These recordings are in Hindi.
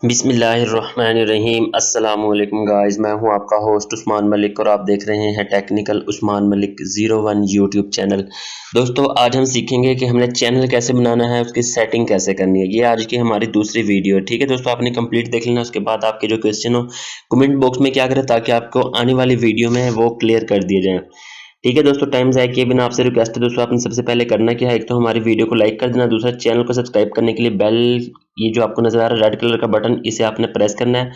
बिस्मिल्लाहिर्रहमानिर्रहीम अस्सलामुअलैकुम गाइस, मैं हूं आपका होस्ट उस्मान मलिक और आप देख रहे हैं technical Usman Malik 01 YouTube channel. दोस्तों, आज हम सीखेंगे कि हमने चैनल कैसे बनाना है, उसकी सेटिंग कैसे करनी है। ये आज की हमारी दूसरी वीडियो है। ठीक है दोस्तों, आपने कंप्लीट देख लेना। उसके बाद आपके जो क्वेश्चन हो कमेंट बॉक्स में क्या करें ताकि आपको आने वाली वीडियो में वो क्लियर कर दिए जाएँ। ठीक है दोस्तों, टाइम ज़ाया किए बिना आपसे रिक्वेस्ट है दोस्तों, आपने सबसे पहले करना क्या है, एक तो हमारी वीडियो को लाइक कर देना, दूसरा चैनल को सब्सक्राइब करने के लिए बेल, ये जो आपको नज़र आ रहा है रेड कलर का बटन, इसे आपने प्रेस करना है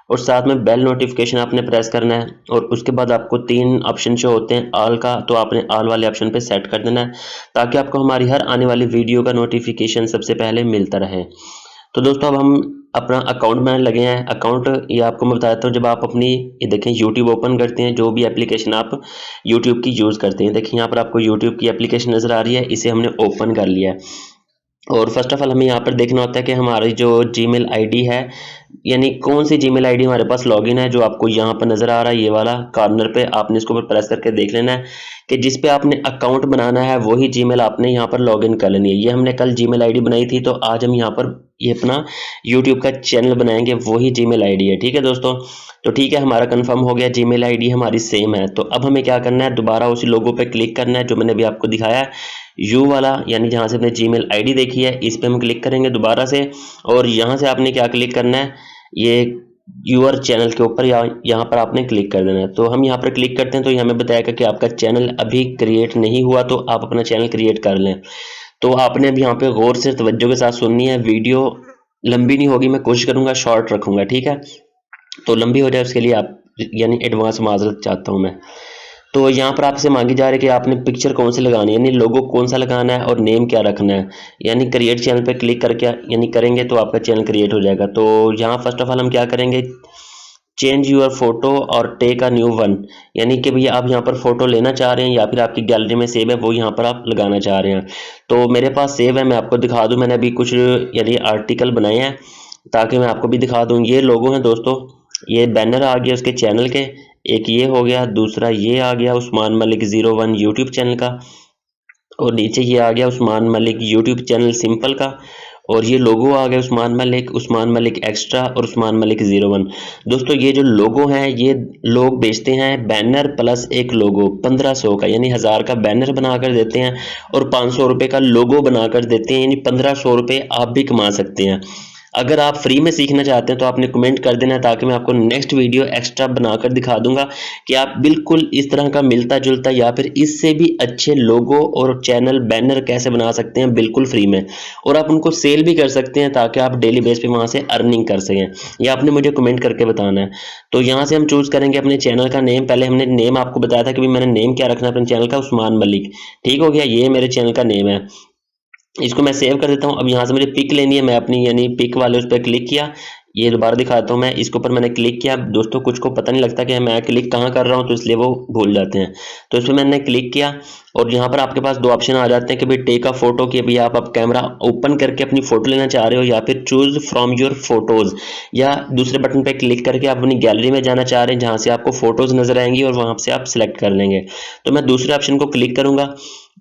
और साथ में बेल नोटिफिकेशन आपने प्रेस करना है। और उसके बाद आपको 3 ऑप्शन जो होते हैं ऑल का, तो आपने ऑल वाले ऑप्शन पे सेट कर देना है ताकि आपको हमारी हर आने वाली वीडियो का नोटिफिकेशन सबसे पहले मिलता रहे। तो दोस्तों, अब हम अपना अकाउंट बनाने लगे हैं। अकाउंट ये आपको मैं बताता हूँ, जब आप अपनी ये देखें यूट्यूब ओपन करते हैं, जो भी एप्लीकेशन आप यूट्यूब की यूज़ करते हैं, देखिए यहाँ पर आपको यूट्यूब की एप्लीकेशन नज़र आ रही है, इसे हमने ओपन कर लिया है। और फर्स्ट ऑफ ऑल हमें यहाँ पर देखना होता है कि हमारी जो जीमेल आईडी है, यानी कौन सी जीमेल आईडी हमारे पास लॉगिन है, जो आपको यहाँ पर नज़र आ रहा है, ये वाला कॉर्नर पे आपने इसको ऊपर प्रेस करके देख लेना है कि जिस पे आपने अकाउंट बनाना है वही जीमेल आपने यहाँ पर लॉगिन कर लेनी है। ये हमने कल जीमेल आईडी बनाई थी, तो आज हम यहाँ पर ये अपना यूट्यूब का चैनल बनाएंगे, वही जीमेल आईडी है। ठीक है दोस्तों, तो ठीक है, हमारा कंफर्म हो गया, जीमेल आईडी हमारी सेम है। तो अब हमें क्या करना है, दोबारा उसी लोगो पे क्लिक करना है जो मैंने अभी आपको दिखाया है, यू वाला, यानी जहाँ से अपने जीमेल आईडी देखी है इस पे हम क्लिक करेंगे दोबारा से। और यहाँ से आपने क्या क्लिक करना है, ये यूअर चैनल के ऊपर यहाँ पर आपने क्लिक कर देना है। तो हम यहाँ पर क्लिक करते हैं तो ये हमें बताएगा कि आपका चैनल अभी क्रिएट नहीं हुआ, तो आप अपना चैनल क्रिएट कर लें। तो आपने अभी यहाँ पे गौर से तवज्जो के साथ सुननी है, वीडियो लंबी नहीं होगी, मैं कोशिश करूंगा शॉर्ट रखूंगा। ठीक है, तो लंबी हो जाए उसके लिए आप यानी एडवांस माजरत चाहता हूँ मैं। तो यहाँ पर आपसे मांगी जा रही है कि आपने पिक्चर कौन सी लगानी है, यानी लोगो कौन सा लगाना है और नेम क्या रखना है। यानी क्रिएट चैनल पे क्लिक करके यानी करेंगे तो आपका चैनल क्रिएट हो जाएगा। तो यहाँ फर्स्ट ऑफ ऑल हम क्या करेंगे, चेंज यूर फोटो और टेक अ न्यू वन, यानी कि भैया आप यहाँ पर फोटो लेना चाह रहे हैं या फिर आपकी गैलरी में सेव है वो यहाँ पर आप लगाना चाह रहे हैं। तो मेरे पास सेव है, मैं आपको दिखा दूँ, मैंने अभी कुछ यानी आर्टिकल बनाए हैं ताकि मैं आपको भी दिखा दूँ। ये लोगो हैं दोस्तों, ये बैनर आ गया उसके चैनल के, एक ये हो गया, दूसरा ये आ गया उस्मान मलिक 01 यूट्यूब चैनल का, और नीचे ये आ गया Usman Malik YouTube channel simple का, और ये लोगो आ गया उस्मान मलिक एक्स्ट्रा और उस्मान मलिक 01। दोस्तों, ये जो लोगो हैं ये लोग बेचते हैं बैनर प्लस एक लोगो 1500 का, यानी 1000 का बैनर बनाकर देते हैं और 500 रुपये का लोगो बनाकर देते हैं, यानी 1500 रुपये आप भी कमा सकते हैं। अगर आप फ्री में सीखना चाहते हैं तो आपने कमेंट कर देना है ताकि मैं आपको नेक्स्ट वीडियो एक्स्ट्रा बनाकर दिखा दूंगा कि आप बिल्कुल इस तरह का मिलता जुलता या फिर इससे भी अच्छे लोगो और चैनल बैनर कैसे बना सकते हैं बिल्कुल फ्री में, और आप उनको सेल भी कर सकते हैं ताकि आप डेली बेस पे वहां से अर्निंग कर सकें। ये आपने मुझे कमेंट करके बताना है। तो यहाँ से हम चूज करेंगे अपने चैनल का नेम। पहले हमने नेम आपको बताया था कि मैंने नेम क्या रखना है अपने चैनल का, उस्मान मलिक। ठीक हो गया, ये मेरे चैनल का नेम है। इसको मैं सेव कर देता हूँ। अब यहाँ से मुझे पिक लेनी है, मैं अपनी यानी पिक वाले उस पर क्लिक किया, ये दोबारा दिखाता हूँ मैं, इसके ऊपर मैंने क्लिक किया। दोस्तों, कुछ को पता नहीं लगता कि मैं क्लिक कहाँ कर रहा हूँ, तो इसलिए वो भूल जाते हैं। तो इस पर मैंने क्लिक किया और यहाँ पर आपके पास 2 ऑप्शन आ जाते हैं कि भाई टेक अ फोटो, कि भाई आप कैमरा ओपन करके अपनी फोटो लेना चाह रहे हो, या फिर चूज फ्रॉम योर फोटोज, या दूसरे बटन पे क्लिक करके आप अपनी गैलरी में जाना चाह रहे हैं जहाँ से आपको फोटोज नजर आएंगी और वहां से आप सिलेक्ट कर लेंगे। तो मैं दूसरे ऑप्शन को क्लिक करूंगा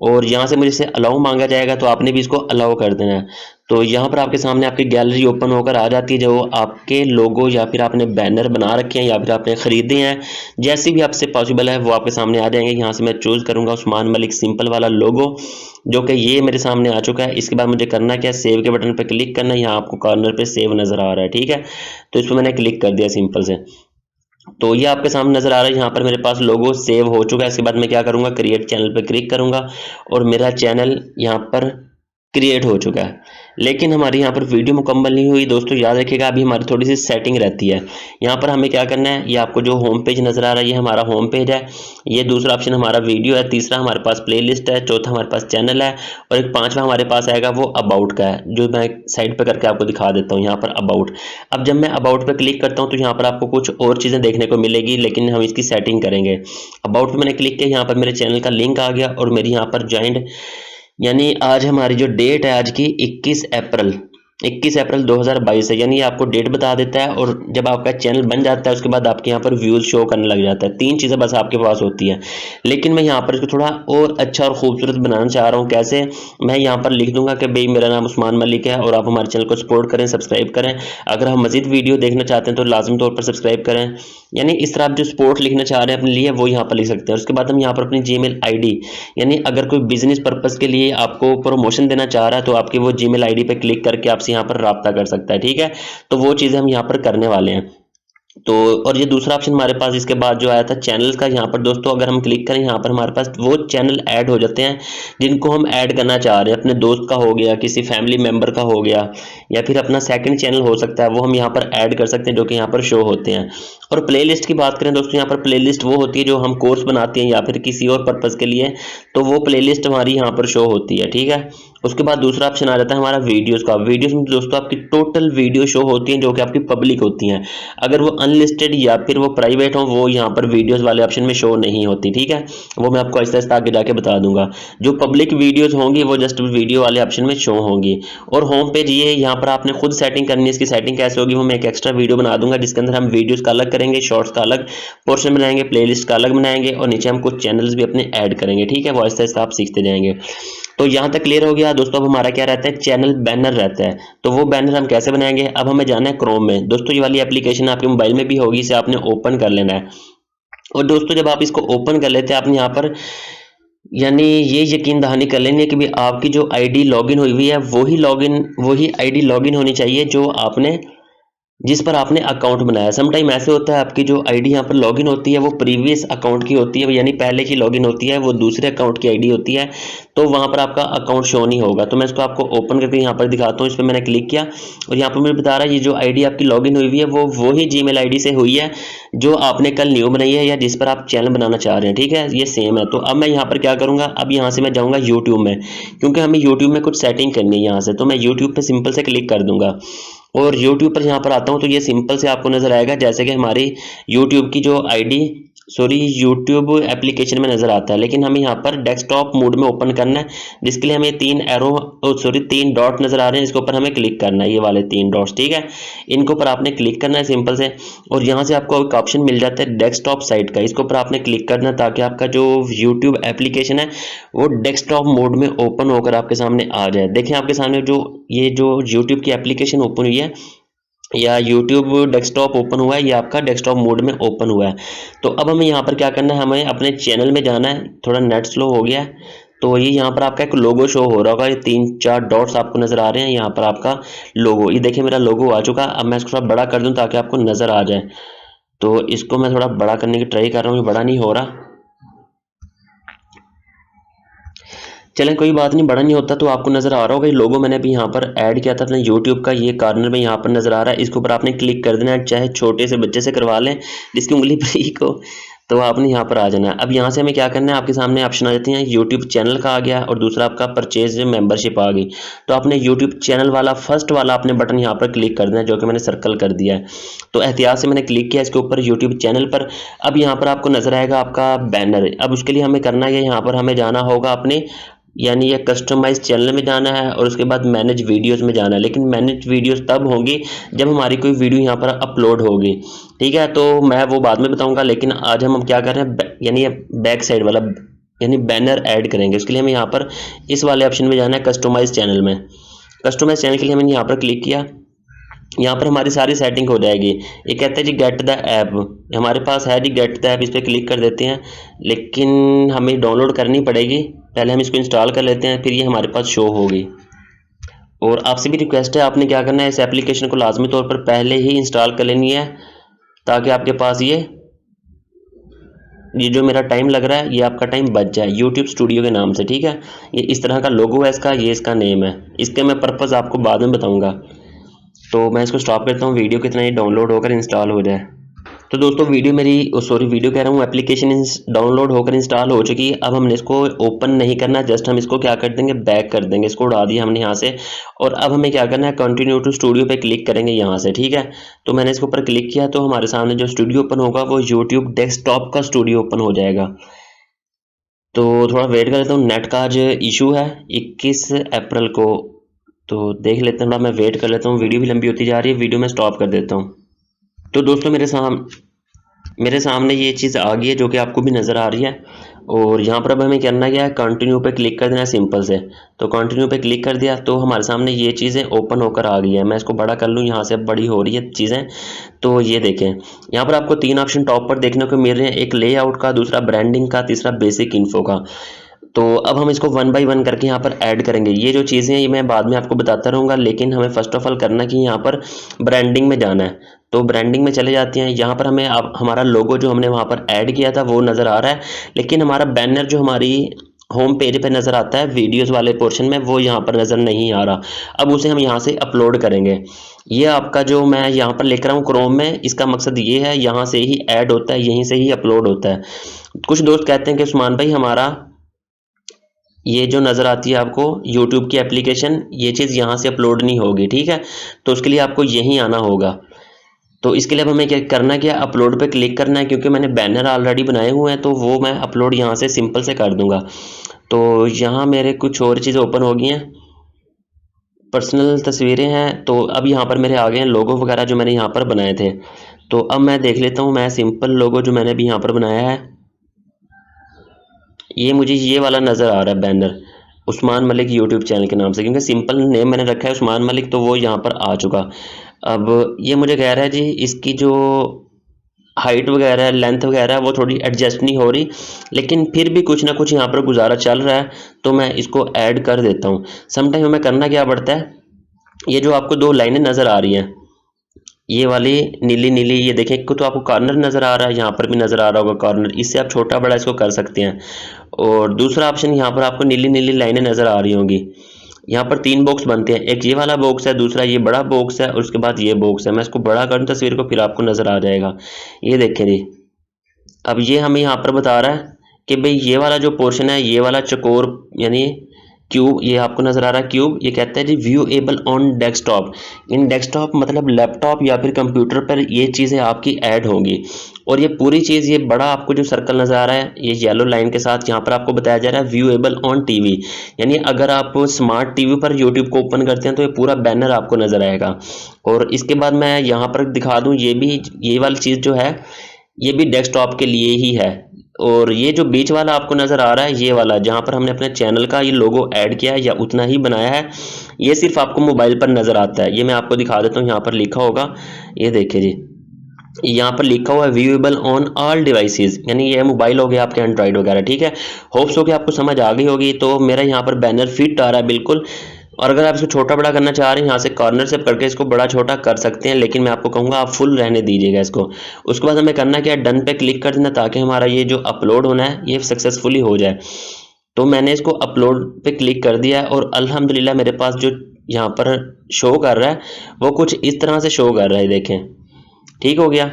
और यहाँ से मुझे अलाउ मांगा जाएगा, तो आपने भी इसको अलाउ कर देना है। तो यहाँ पर आपके सामने आपकी गैलरी ओपन होकर आ जाती है, जो आपके लोगो या फिर आपने बैनर बना रखे हैं या फिर आपने खरीदे हैं, जैसी भी आपसे पॉसिबल है वो आपके सामने आ जाएंगे। यहाँ से मैं चूज करूंगा उस्मान मलिक सिंपल वाला लोगो, जो कि ये मेरे सामने आ चुका है। इसके बाद मुझे करना क्या, सेव के बटन पर क्लिक करना है। यहाँ आपको कॉर्नर पे सेव नजर आ रहा है, ठीक है, तो इस पर मैंने क्लिक कर दिया सिंपल से। तो ये आपके सामने नजर आ रहा है, यहाँ पर मेरे पास लोगो सेव हो चुका है। इसके बाद मैं क्या करूंगा, क्रिएट चैनल पे क्लिक करूंगा और मेरा चैनल यहाँ पर क्रिएट हो चुका है। लेकिन हमारी यहाँ पर वीडियो मुकम्मल नहीं हुई दोस्तों, याद रखिएगा अभी हमारी थोड़ी सी सेटिंग रहती है। यहाँ पर हमें क्या करना है, ये आपको जो होम पेज नजर आ रहा है ये हमारा होम पेज है, ये दूसरा ऑप्शन हमारा वीडियो है, तीसरा हमारे पास प्लेलिस्ट है, चौथा हमारे पास चैनल है, और एक पांचवा हमारे पास आएगा वो अबाउट का है, जो मैं साइड पर करके आपको दिखा देता हूँ। यहाँ पर अबाउट, अब जब मैं अबाउट पर क्लिक करता हूँ तो यहाँ पर आपको कुछ और चीज़ें देखने को मिलेगी, लेकिन हम इसकी सेटिंग करेंगे। अबाउट पर मैंने क्लिक किया, यहाँ पर मेरे चैनल का लिंक आ गया और मेरी यहाँ पर ज्वाइंट, यानी आज हमारी जो डेट है आज की 21 अप्रैल, 21 अप्रैल 2022 है, यानी ये आपको डेट बता देता है। और जब आपका चैनल बन जाता है उसके बाद आपके यहाँ पर व्यूज़ शो करने लग जाता है। 3 चीज़ें बस आपके पास होती हैं। लेकिन मैं यहाँ पर इसको थोड़ा और अच्छा और खूबसूरत बनाना चाह रहा हूँ। कैसे? मैं यहाँ पर लिख दूंगा कि भाई मेरा नाम उस्मान मलिक है और आप हमारे चैनल को सपोर्ट करें, सब्सक्राइब करें। अगर हम मजीद वीडियो देखना चाहते हैं तो लाजमी तौर पर सब्सक्राइब करें। यानी इस तरह आप जो सपोर्ट लिखना चाह रहे हैं अपने लिए वो यहाँ पर लिख सकते हैं। उसके बाद हम यहाँ पर अपनी जीमेल आईडी, यानी अगर कोई बिजनेस पर्पस के लिए आपको प्रमोशन देना चाह रहा है तो आपकी वो जीमेल आईडी पे क्लिक करके आपसे यहाँ पर राब्ता कर सकता है। ठीक है, तो वो चीज़ें हम यहाँ पर करने वाले हैं। तो और ये दूसरा ऑप्शन हमारे पास इसके बाद जो आया था चैनल का, यहाँ पर दोस्तों अगर हम क्लिक करें यहाँ पर हमारे पास वो चैनल ऐड हो जाते हैं जिनको हम ऐड करना चाह रहे हैं। अपने दोस्त का हो गया, किसी फैमिली मेंबर का हो गया, या फिर अपना सेकंड चैनल हो सकता है, वो हम यहाँ पर ऐड कर सकते हैं जो कि यहाँ पर शो होते हैं। और प्लेलिस्ट की बात करें दोस्तों, यहाँ पर प्लेलिस्ट वो होती है जो हम कोर्स बनाते हैं या फिर किसी और पर्पज़ के लिए, तो वो प्लेलिस्ट हमारी यहाँ पर शो होती है। ठीक है, उसके बाद दूसरा ऑप्शन आ जाता है हमारा वीडियोस का। वीडियोस में दोस्तों आपकी टोटल वीडियो शो होती हैं जो कि आपकी पब्लिक होती हैं। अगर वो अनलिस्टेड या फिर वो प्राइवेट हो वो यहाँ पर वीडियोस वाले ऑप्शन में शो नहीं होती। ठीक है, वो मैं आपको आहिस्ता आहिस्ता आगे जाके बता दूंगा। जो पब्लिक वीडियोस होंगी वो जस्ट वीडियो वाले ऑप्शन में शो होंगी। और होम पेज ये यहाँ पर आपने खुद सेटिंग करनी है। इसकी सेटिंग कैसे होगी वो मैं एक एक्स्ट्रा वीडियो बना दूंगा जिसके अंदर हम वीडियोस का अलग करेंगे, शॉर्ट्स का अलग पोर्शन बनाएंगे, प्लेलिस्ट का अलग बनाएंगे और नीचे हम कुछ चैनल्स भी अपने ऐड करेंगे। ठीक है, वो आहिस्ता आहिस्ता आप सीखते जाएंगे। तो यहाँ तक क्लियर हो गया दोस्तों। अब हमारा क्या रहता है, चैनल बैनर रहता है। तो वो बैनर हम कैसे बनाएंगे, अब हमें जाना है क्रोम में। दोस्तों ये वाली एप्लीकेशन आपके मोबाइल में भी होगी, इसे आपने ओपन कर लेना है। और दोस्तों जब आप इसको ओपन कर लेते हैं आपने यहाँ पर यानी ये यकीन दहानी कर लेनी है कि भाई आपकी जो आईडी लॉगिन हुई हुई है वही आईडी लॉगिन होनी चाहिए जो आपने जिस पर आपने अकाउंट बनाया। समटाइम ऐसे होता है आपकी जो आईडी यहाँ पर लॉगिन होती है वो प्रीवियस अकाउंट की होती है, यानी पहले की लॉगिन होती है, वो दूसरे अकाउंट की आईडी होती है, तो वहाँ पर आपका अकाउंट शो नहीं होगा। तो मैं इसको आपको ओपन करके यहाँ पर दिखाता हूँ। इस पर मैंने क्लिक किया और यहाँ पर मुझे बता रहा है ये जो आईडी आपकी लॉगिन हुई हुई है वो वही जीमेल आईडी से हुई है जो आपने कल न्यू बनाई है या जिस पर आप चैनल बनाना चाह रहे हैं। ठीक है, ये सेम है। तो अब मैं यहाँ पर क्या करूँगा, अब यहाँ से मैं जाऊँगा यूट्यूब में, क्योंकि हमें यूट्यूब में कुछ सेटिंग करनी है यहाँ से। तो मैं यूट्यूब पर सिंपल से क्लिक कर दूंगा और YouTube पर यहाँ पर आता हूँ तो ये सिंपल से आपको नजर आएगा जैसे कि हमारी YouTube की जो आईडी YouTube एप्लीकेशन में नजर आता है। लेकिन हमें यहाँ पर डेस्कटॉप मोड में ओपन करना है जिसके लिए हमें 3 डॉट नजर आ रहे हैं, इसके ऊपर हमें क्लिक करना है, ये वाले 3 डॉट्स। ठीक है, इनके ऊपर आपने क्लिक करना है सिंपल से। और यहाँ से आपको एक ऑप्शन मिल जाता है डेस्कटॉप साइट का, इसके ऊपर आपने क्लिक करना है ताकि आपका जो YouTube एप्लीकेशन है वो डेस्कटॉप मोड में ओपन होकर आपके सामने आ जाए। देखें आपके सामने जो YouTube की एप्लीकेशन ओपन हुई है या YouTube डेस्कटॉप ओपन हुआ है, ये आपका डेस्कटॉप मोड में ओपन हुआ है। तो अब हमें यहाँ पर क्या करना है, हमें अपने चैनल में जाना है। थोड़ा नेट स्लो हो गया है तो ये यहाँ पर आपका एक लोगो शो हो रहा होगा, ये 3-4 डॉट्स आपको नजर आ रहे हैं, यहाँ पर आपका लोगो, ये देखिए मेरा लोगो आ चुका। अब मैं इसको थोड़ा बड़ा कर दूं ताकि आपको नजर आ जाए। तो इसको मैं थोड़ा बड़ा करने की ट्राई कर रहा हूँ, ये बड़ा नहीं हो रहा। चलें कोई बात नहीं, बड़ा नहीं होता तो आपको नजर आ रहा होगा ये लोगो मैंने अभी यहाँ पर ऐड किया था अपने YouTube का, ये कॉर्नर में यहाँ पर नजर आ रहा है। इसके ऊपर आपने क्लिक कर देना है, चाहे छोटे से बच्चे से करवा लें जिसकी उंगली बारीक हो, तो आपने यहाँ पर आ जाना है। अब यहाँ से हमें क्या करना है, आपके सामने ऑप्शन आ जाती हैं, YouTube चैनल का आ गया और दूसरा आपका परचेज मेंबरशिप आ गई। तो आपने YouTube चैनल वाला फर्स्ट वाला आपने बटन यहाँ पर क्लिक कर देना है जो कि मैंने सर्कल कर दिया है। तो एहतियात से मैंने क्लिक किया इसके ऊपर YouTube चैनल पर। अब यहाँ पर आपको नजर आएगा आपका बैनर। अब उसके लिए हमें करना है, यहाँ पर हमें जाना होगा अपने यानी ये कस्टमाइज चैनल में जाना है और उसके बाद मैनेज वीडियोस में जाना है। लेकिन मैनेज वीडियोस तब होंगी जब हमारी कोई वीडियो यहाँ पर अपलोड होगी। ठीक है, तो मैं वो बाद में बताऊंगा। लेकिन आज हम क्या कर रहे हैं, यानी बैक साइड वाला यानी बैनर ऐड करेंगे। उसके लिए हमें यहाँ पर इस वाले ऑप्शन में जाना है कस्टमाइज चैनल में। कस्टमाइज चैनल के लिए हमने यहाँ पर क्लिक किया, यहाँ पर हमारी सारी सेटिंग हो जाएगी। ये कहता है जी गेट द ऐप, हमारे पास है जी गेट द ऐप, इस पर क्लिक कर देते हैं। लेकिन हमें डाउनलोड करनी पड़ेगी, पहले हम इसको इंस्टॉल कर लेते हैं फिर ये हमारे पास शो होगी। और आपसे भी रिक्वेस्ट है, आपने क्या करना है, इस एप्लीकेशन को लाजमी तौर पर पहले ही इंस्टॉल कर लेनी है ताकि आपके पास ये जो मेरा टाइम लग रहा है ये आपका टाइम बच जाए YouTube स्टूडियो के नाम से। ठीक है, ये इस तरह का लोगो है इसका, ये इसका नेम है। इसके मैं पर्पज़ आपको बाद में बताऊंगा। तो मैं इसको स्टॉप करता हूँ, वीडियो कितना ही डाउनलोड होकर इंस्टॉल हो जाए। तो दोस्तों वीडियो कह रहा हूँ, एप्लीकेशन डाउनलोड होकर इंस्टॉल हो चुकी है। अब हमने इसको ओपन नहीं करना, जस्ट हम इसको क्या कर देंगे, बैक कर देंगे। इसको उड़ा दिया हमने यहाँ से। और अब हमें क्या करना है, कंटिन्यू टू स्टूडियो पे क्लिक करेंगे यहाँ से। ठीक है, तो मैंने इसके ऊपर क्लिक किया तो हमारे सामने जो स्टूडियो ओपन होगा वो YouTube डेस्कटॉप का स्टूडियो ओपन हो जाएगा। तो थोड़ा वेट कर लेता हूँ, नेट का आज इशू है 21 अप्रैल को, तो देख लेते हैं, थोड़ा मैं वेट कर लेता हूँ, वीडियो भी लंबी होती जा रही है, वीडियो मैं स्टॉप कर देता हूँ। तो दोस्तों मेरे सामने ये चीज़ आ गई है जो कि आपको भी नज़र आ रही है। और यहाँ पर अब हमें करना क्या है, कंटिन्यू पे क्लिक कर देना है सिंपल से। तो कंटिन्यू पे क्लिक कर दिया तो हमारे सामने ये चीज़ें ओपन होकर आ गई है। मैं इसको बड़ा कर लूँ, यहाँ से बड़ी हो रही है चीज़ें। तो ये देखें, यहाँ पर आपको 3 ऑप्शन टॉप पर देखने को मिल रहे हैं, एक लेआउट का, दूसरा ब्रांडिंग का, तीसरा बेसिक इन्फो का। तो अब हम इसको 1 बाय 1 करके यहाँ पर ऐड करेंगे। ये जो चीज़ें हैं ये मैं बाद में आपको बताता रहूँगा, लेकिन हमें फर्स्ट ऑफ ऑल करना कि यहाँ पर ब्रांडिंग में जाना है। तो ब्रांडिंग में चले जाते हैं। यहाँ पर हमें अब हमारा लोगो जो हमने वहाँ पर ऐड किया था वो नज़र आ रहा है, लेकिन हमारा बैनर जो हमारी होम पेज पे नज़र आता है वीडियोस वाले पोर्शन में, वो यहाँ पर नज़र नहीं आ रहा। अब उसे हम यहाँ से अपलोड करेंगे। ये आपका जो मैं यहाँ पर लेकर आऊँ क्रोम में, इसका मकसद ये है, यहाँ से ही ऐड होता है, यहीं से ही अपलोड होता है। कुछ दोस्त कहते हैं कि उस्मान भाई हमारा ये जो नज़र आती है आपको यूट्यूब की एप्लीकेशन, ये चीज़ यहाँ से अपलोड नहीं होगी, ठीक है। तो उसके लिए आपको यहीं आना होगा। तो इसके लिए अब हमें क्या करना, क्या अपलोड पे क्लिक करना है, क्योंकि मैंने बैनर ऑलरेडी बनाए हुए हैं तो वो मैं अपलोड यहाँ से सिंपल से कर दूंगा। तो यहाँ मेरे कुछ और चीज़ें ओपन हो गई हैं, पर्सनल तस्वीरें हैं। तो अब यहाँ पर मेरे आ गए हैं लोगो वगैरह जो मैंने यहाँ पर बनाए थे। तो अब मैं देख लेता हूँ, मैं सिंपल लोगो जो मैंने अभी यहाँ पर बनाया है, ये मुझे ये वाला नज़र आ रहा है banner, Usman Malik YouTube channel के नाम से, क्योंकि सिंपल नेम मैंने रखा है उस्मान मलिक, तो वो यहाँ पर आ चुका। अब ये मुझे कह रहा है जी इसकी जो हाइट वगैरह है, लेंथ वगैरह है, वो थोड़ी एडजस्ट नहीं हो रही, लेकिन फिर भी कुछ ना कुछ यहाँ पर गुजारा चल रहा है, तो मैं इसको ऐड कर देता हूँ। समटाइम हमें करना क्या पड़ता है, ये जो आपको 2 लाइनें नज़र आ रही हैं, ये वाली नीली नीली, ये देखें, एक तो आपको कॉर्नर नज़र आ रहा है, यहाँ पर भी नज़र आ रहा होगा कॉर्नर, इससे आप छोटा बड़ा इसको कर सकते हैं। और दूसरा ऑप्शन, यहाँ पर आपको नीली नीली लाइनें नज़र आ रही होंगी। यहाँ पर 3 बॉक्स बनते हैं, एक ये वाला बॉक्स है, दूसरा ये बड़ा बॉक्स है, और उसके बाद ये बॉक्स है। मैं इसको बड़ा करूँ तस्वीर को, फिर आपको नज़र आ जाएगा। ये देखें जी, अब ये हमें यहाँ पर बता रहा है कि भाई ये वाला जो पोर्शन है, ये वाला चकोर यानी क्यूब, ये आपको नज़र आ रहा है क्यूब, ये कहता है जी viewable on desktop. In desktop मतलब लैपटॉप या फिर कंप्यूटर पर ये चीज़ें आपकी ऐड होंगी। और ये पूरी चीज़, ये बड़ा आपको जो सर्कल नज़र आ रहा है, ये येलो लाइन के साथ यहाँ पर आपको बताया जा रहा है व्यूएबल ऑन टीवी, यानी अगर आप स्मार्ट टीवी पर यूट्यूब को ओपन करते हैं तो ये पूरा बैनर आपको नज़र आएगा। और इसके बाद मैं यहाँ पर दिखा दूँ, ये वाली चीज़ जो है ये भी डेस्कटॉप के लिए ही है। और ये जो बीच वाला आपको नज़र आ रहा है, ये वाला जहाँ पर हमने अपने चैनल का ये लोगो ऐड किया है या उतना ही बनाया है, ये सिर्फ आपको मोबाइल पर नज़र आता है। ये मैं आपको दिखा देता हूँ, यहाँ पर लिखा होगा, ये देखिए जी, यहाँ पर लिखा हुआ है व्यूएबल ऑन ऑल डिवाइसेस, यानी ये मोबाइल हो गया आपके एंड्रॉइड वगैरह, ठीक है। होप्स हो कि आपको समझ आ गई होगी। तो मेरा यहाँ पर बैनर फिट आ रहा है बिल्कुल। और अगर आप इसको छोटा बड़ा करना चाह रहे हैं, यहाँ से कॉर्नर से करके इसको बड़ा छोटा कर सकते हैं, लेकिन मैं आपको कहूँगा आप फुल रहने दीजिएगा इसको। उसके बाद हमें करना क्या है, डन पे क्लिक कर देना, ताकि हमारा ये जो अपलोड होना है ये सक्सेसफुली हो जाए। तो मैंने इसको अपलोड पे क्लिक कर दिया है और अल्हम्दुलिल्लाह मेरे पास जो यहाँ पर शो कर रहा है वो कुछ इस तरह से शो कर रहा है, देखें, ठीक हो गया।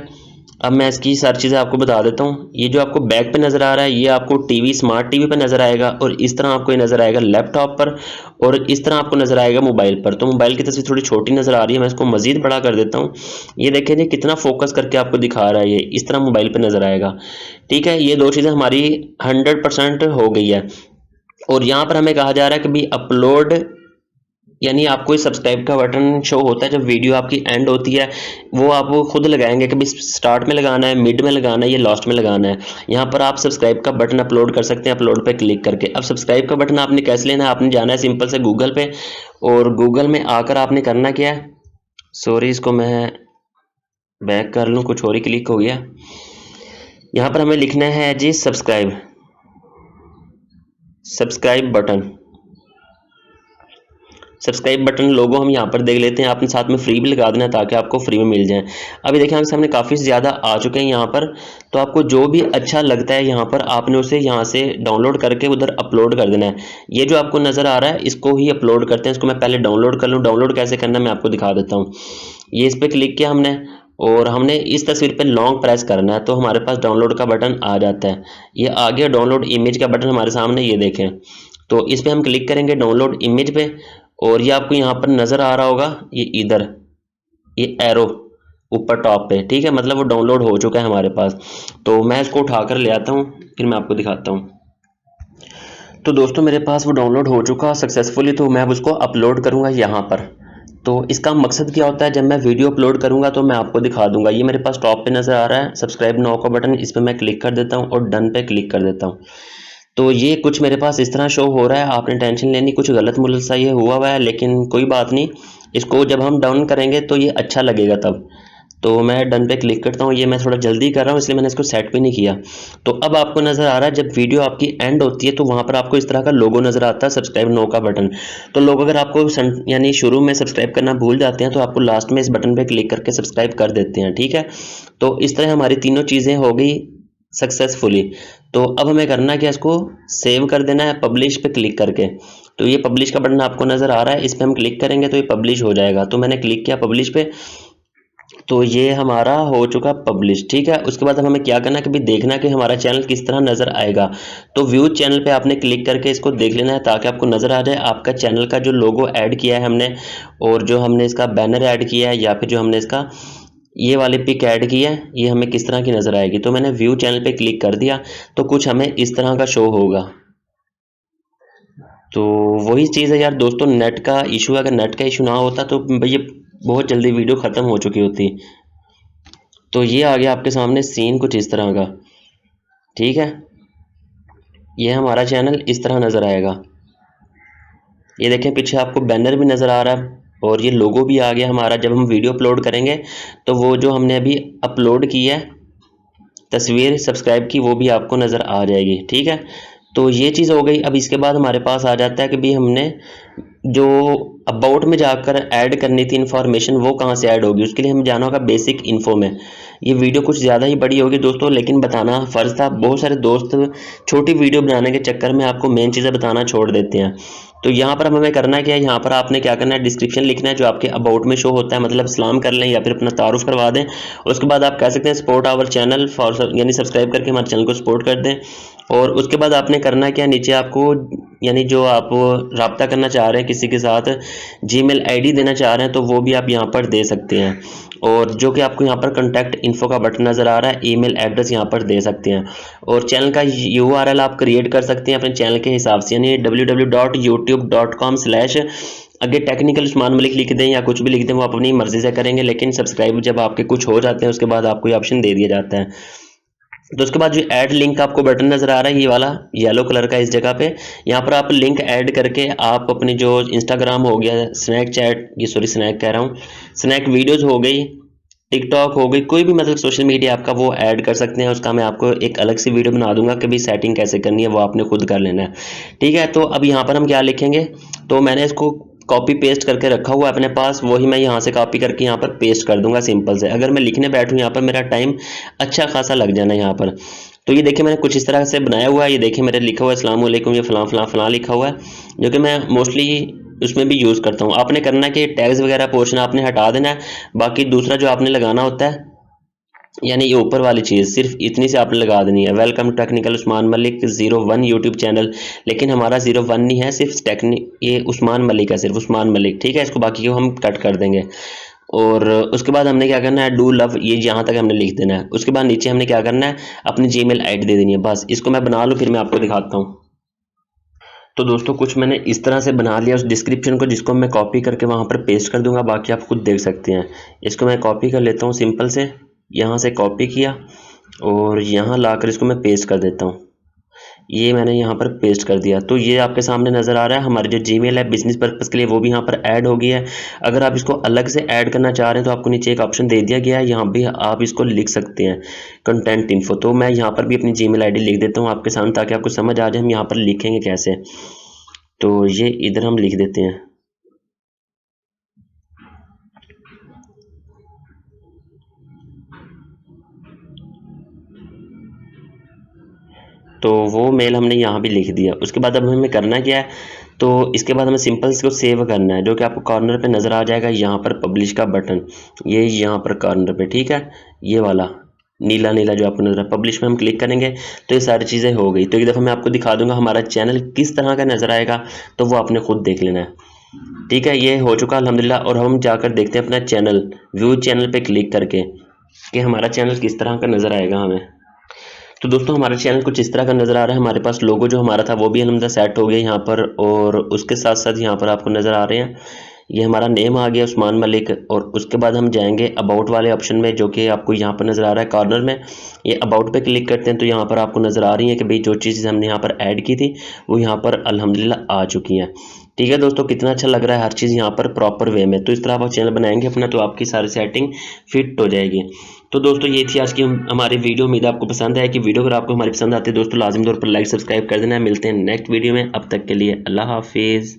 अब मैं इसकी सारी चीज़ें आपको बता देता हूँ। ये जो आपको बैक पे नज़र आ रहा है, ये आपको टीवी, स्मार्ट टीवी पे नज़र आएगा, और इस तरह आपको ये नज़र आएगा लैपटॉप पर, और इस तरह आपको नज़र आएगा मोबाइल पर। तो मोबाइल की तस्वीर थोड़ी छोटी नज़र आ रही है, मैं इसको मज़ीद बड़ा कर देता हूँ। ये देखें जी कितना फोकस करके आपको दिखा रहा है, ये इस तरह मोबाइल पर नज़र आएगा, ठीक है। ये 2 चीज़ें हमारी 100% हो गई है। और यहाँ पर हमें कहा जा रहा है कि भाई अपलोड, यानी आपको इस सब्सक्राइब का बटन शो होता है जब वीडियो आपकी एंड होती है, वो आप वो खुद लगाएंगे कि भाई स्टार्ट में लगाना है, मिड में लगाना है या लास्ट में लगाना है। यहाँ पर आप सब्सक्राइब का बटन अपलोड कर सकते हैं अपलोड पे क्लिक करके। अब सब्सक्राइब का बटन आपने कैसे लेना है, आपने जाना है सिंपल से गूगल पे, और गूगल में आकर आपने करना क्या है, सॉरी इसको मैं बैक कर लूँ, कुछ और ही क्लिक हो गया। यहाँ पर हमें लिखना है जी सब्सक्राइब बटन, सब्सक्राइब बटन लोगो हम यहाँ पर देख लेते हैं। आपने साथ में फ्री भी लगा देना ताकि आपको फ्री में मिल जाए। अभी देखिए आपके सामने काफ़ी ज़्यादा आ चुके हैं यहाँ पर। तो आपको जो भी अच्छा लगता है यहाँ पर आपने उसे यहाँ से डाउनलोड करके उधर अपलोड कर देना है। ये जो आपको नज़र आ रहा है इसको ही अपलोड करते हैं। इसको मैं पहले डाउनलोड कर लूँ। डाउनलोड कैसे करना है मैं आपको दिखा देता हूँ। ये इस पर क्लिक किया हमने और हमने इस तस्वीर पर लॉन्ग प्रेस करना है तो हमारे पास डाउनलोड का बटन आ जाता है। ये आ गया डाउनलोड इमेज का बटन हमारे सामने, ये देखें। तो इस पर हम क्लिक करेंगे डाउनलोड इमेज पे, और ये आपको यहाँ पर नज़र आ रहा होगा, ये इधर ये एरो ऊपर टॉप पे, ठीक है, मतलब वो डाउनलोड हो चुका है हमारे पास। तो मैं इसको उठा कर ले आता हूँ, फिर मैं आपको दिखाता हूँ। तो दोस्तों मेरे पास वो डाउनलोड हो चुका सक्सेसफुली, तो मैं अब उसको अपलोड करूँगा यहाँ पर। तो इसका मकसद क्या होता है, जब मैं वीडियो अपलोड करूँगा तो मैं आपको दिखा दूँगा। ये मेरे पास टॉप पे नज़र आ रहा है सब्सक्राइब नाउ का बटन, इस पर मैं क्लिक कर देता हूँ और डन पे क्लिक कर देता हूँ। तो ये कुछ मेरे पास इस तरह शो हो रहा है, आपने टेंशन लेनी, कुछ गलत मुलत सा ये हुआ है, लेकिन कोई बात नहीं। इसको जब हम डाउन करेंगे तो ये अच्छा लगेगा तब। तो मैं डन पे क्लिक करता हूँ। ये मैं थोड़ा जल्दी कर रहा हूँ इसलिए मैंने इसको सेट भी नहीं किया। तो अब आपको नज़र आ रहा है जब वीडियो आपकी एंड होती है तो वहाँ पर आपको इस तरह का लोगो नज़र आता है सब्सक्राइब नो का बटन। तो लोग अगर आपको यानी शुरू में सब्सक्राइब करना भूल जाते हैं तो आपको लास्ट में इस बटन पे क्लिक करके सब्सक्राइब कर देते हैं, ठीक है। तो इस तरह हमारी तीनों चीज़ें हो गई सक्सेसफुली। तो अब हमें करना क्या, इसको सेव कर देना है पब्लिश पे क्लिक करके। तो ये पब्लिश का बटन आपको नज़र आ रहा है, इस पर हम क्लिक करेंगे तो ये पब्लिश हो जाएगा। तो मैंने क्लिक किया पब्लिश पे, तो ये हमारा हो चुका पब्लिश, ठीक है। उसके बाद अब हमें क्या करना है कि भी देखना कि हमारा चैनल किस तरह नज़र आएगा। तो व्यू चैनल पे आपने क्लिक करके इसको देख लेना है ताकि आपको नज़र आ जाए आपका चैनल का जो लोगो ऐड किया है हमने, और जो हमने इसका बैनर ऐड किया है, या फिर जो हमने इसका ये वाली पिक ऐड की है, ये हमें किस तरह की नज़र आएगी। तो मैंने व्यू चैनल पे क्लिक कर दिया तो कुछ हमें इस तरह का शो होगा। तो वही चीज़ है यार दोस्तों, नेट का इशू है। अगर नेट का इशू ना होता तो भैया बहुत जल्दी वीडियो ख़त्म हो चुकी होती। तो ये आ गया आपके सामने सीन कुछ इस तरह का, ठीक है। ये हमारा चैनल इस तरह नज़र आएगा। ये देखें पीछे आपको बैनर भी नज़र आ रहा है और ये लोगो भी आ गया हमारा। जब हम वीडियो अपलोड करेंगे तो वो जो हमने अभी अपलोड की है तस्वीर सब्सक्राइब की, वो भी आपको नज़र आ जाएगी, ठीक है। तो ये चीज़ हो गई। अब इसके बाद हमारे पास आ जाता है कि भी हमने जो अबाउट में जाकर ऐड करनी थी इन्फॉर्मेशन, वो कहाँ से ऐड होगी। उसके लिए हमें जाना होगा बेसिक इन्फो में। ये वीडियो कुछ ज़्यादा ही बड़ी होगी दोस्तों, लेकिन बताना फ़र्ज़ था। बहुत सारे दोस्त छोटी वीडियो बनाने के चक्कर में आपको मेन चीज़ें बताना छोड़ देते हैं। तो यहाँ पर हमें करना क्या है, यहाँ पर आपने क्या करना है, डिस्क्रिप्शन लिखना है जो आपके अबाउट में शो होता है, मतलब सलाम कर लें या फिर अपना तारुफ करवा दें। और उसके बाद आप कह सकते हैं सपोर्ट आवर चैनल फॉर, यानी सब्सक्राइब करके हमारे चैनल को सपोर्ट कर दें। और उसके बाद आपने करना क्या, नीचे आपको यानी जो आप रब्ता करना चाह रहे हैं किसी के साथ, जीमेल आईडी देना चाह रहे हैं तो वो भी आप यहाँ पर दे सकते हैं। और जो कि आपको यहाँ पर कॉन्टैक्ट इन्फो का बटन नज़र आ रहा है, ईमेल एड्रेस यहाँ पर दे सकते हैं। और चैनल का URL आप क्रिएट कर सकते हैं अपने चैनल के हिसाब से, यानी www.youtube.com/ आगे टेक्निकल उस्मान मलिक लिख दें या कुछ भी लिख दें, वो आप अपनी मर्जी से करेंगे। लेकिन सब्सक्राइब जब आपके कुछ हो जाते हैं उसके बाद आपको ये ऑप्शन दे दिया जाता है। तो उसके बाद जो ऐड लिंक आपको बटन नज़र आ रहा है ये वाला येलो कलर का, इस जगह पे यहाँ पर आप लिंक ऐड करके आप अपनी जो इंस्टाग्राम हो गया, स्नैपचैट, ये सॉरी स्नैक कह रहा हूँ, स्नैक वीडियोज़ हो गई, टिकटॉक हो गई, कोई भी मतलब सोशल मीडिया आपका, वो ऐड कर सकते हैं। उसका मैं आपको एक अलग सी वीडियो बना दूंगा कि भी सेटिंग कैसे करनी है, वो आपने खुद कर लेना है, ठीक है। तो अब यहाँ पर हम क्या लिखेंगे, तो मैंने इसको कॉपी पेस्ट करके रखा हुआ है अपने पास, वही मैं यहाँ से कॉपी करके यहाँ पर पेस्ट कर दूंगा सिंपल से। अगर मैं लिखने बैठूँ यहाँ पर मेरा टाइम अच्छा खासा लग जाना यहाँ पर। तो ये देखिए मैंने कुछ इस तरह से बनाया हुआ है। ये देखिए मेरे लिखा हुआ है अस्सलाम वालेकुम, ये फलां फलां फलां लिखा हुआ है, जो कि मैं मोस्टली उसमें भी यूज़ करता हूँ। आपने करना है कि टैग्स वगैरह पोर्शन आपने हटा देना है। बाकी दूसरा जो आपने लगाना होता है, यानी ये ऊपर वाली चीज़ सिर्फ इतनी से आपने लगा देनी है, welcome to technical Usman Malik 01 YouTube channel. लेकिन हमारा 01 नहीं है, सिर्फ ये उस्मान मलिक है, सिर्फ उस्मान मलिक, ठीक है। इसको बाकी को हम कट कर देंगे। और उसके बाद हमने क्या करना है, डू लव, ये यहाँ तक हमने लिख देना है। उसके बाद नीचे हमने क्या करना है, अपनी जीमेल आईडी दे देनी है। बस इसको मैं बना लूँ फिर मैं आपको दिखाता हूँ। तो दोस्तों कुछ मैंने इस तरह से बना लिया उस डिस्क्रिप्शन को, जिसको मैं कॉपी करके वहाँ पर पेस्ट कर दूंगा, बाकी आप खुद देख सकते हैं। इसको मैं कॉपी कर लेता हूँ सिंपल से, यहाँ से कॉपी किया और यहाँ लाकर इसको मैं पेस्ट कर देता हूँ। ये मैंने यहाँ पर पेस्ट कर दिया। तो ये आपके सामने नज़र आ रहा है हमारी जो जीमेल है बिजनेस पर्पज़ के लिए, वो भी यहाँ पर ऐड हो गई है। अगर आप इसको अलग से ऐड करना चाह रहे हैं तो आपको नीचे एक ऑप्शन दे दिया गया है, यहाँ भी आप इसको लिख सकते हैं कंटेंट इन्फो। तो मैं यहाँ पर भी अपनी जीमेल आईडी लिख देता हूँ आपके सामने, ताकि आपको समझ आ जाए हम यहाँ पर लिखेंगे कैसे। तो ये इधर हम लिख देते हैं। तो वो मेल हमने यहाँ भी लिख दिया। उसके बाद अब हमें करना क्या है, तो इसके बाद हमें सिंपल इसको सेव करना है, जो कि आपको कॉर्नर पे नज़र आ जाएगा यहाँ पर पब्लिश का बटन, ये यहाँ पर कॉर्नर पे, ठीक है। ये वाला नीला नीला जो आपको नज़र, पब्लिश में हम क्लिक करेंगे तो ये सारी चीज़ें हो गई। तो एक दफ़ा मैं आपको दिखा दूंगा हमारा चैनल किस तरह का नज़र आएगा, तो वो आपने खुद देख लेना है, ठीक है। ये हो चुका अल्हम्दुलिल्लाह। और हम जाकर देखते हैं अपना चैनल, व्यू चैनल पे क्लिक करके कि हमारा चैनल किस तरह का नज़र आएगा हमें। तो दोस्तों हमारा चैनल कुछ इस तरह का नज़र आ रहा है। हमारे पास लोगो जो हमारा था वो भी अलहमदा सेट हो गया यहाँ पर, और उसके साथ साथ यहाँ पर आपको नज़र आ रहे हैं ये हमारा नेम आ गया उस्मान मलिक। और उसके बाद हम जाएंगे अबाउट वाले ऑप्शन में, जो कि आपको यहाँ पर नज़र आ रहा है कॉर्नर में। ये अबाउट पे क्लिक करते हैं तो यहाँ पर आपको नज़र आ रही है कि भाई जो चीज़ें हमने यहाँ पर ऐड की थी वो यहाँ पर अल्हम्दुलिल्लाह आ चुकी हैं। ठीक है दोस्तों, कितना अच्छा लग रहा है हर चीज़ यहाँ पर प्रॉपर वे में। तो इस तरह आप चैनल बनाएंगे अपना तो आपकी सारी सेटिंग फिट हो जाएगी। तो दोस्तों ये थी आज की हमारी वीडियो। उम्मीद आपको पसंद है कि वीडियो अगर आपको हमारी पसंद आती है दोस्तों लाजिम तौर पर लाइक सब्सक्राइब कर देना है। मिलते हैं नेक्स्ट वीडियो में, अब तक के लिए अल्लाह हाफिज़।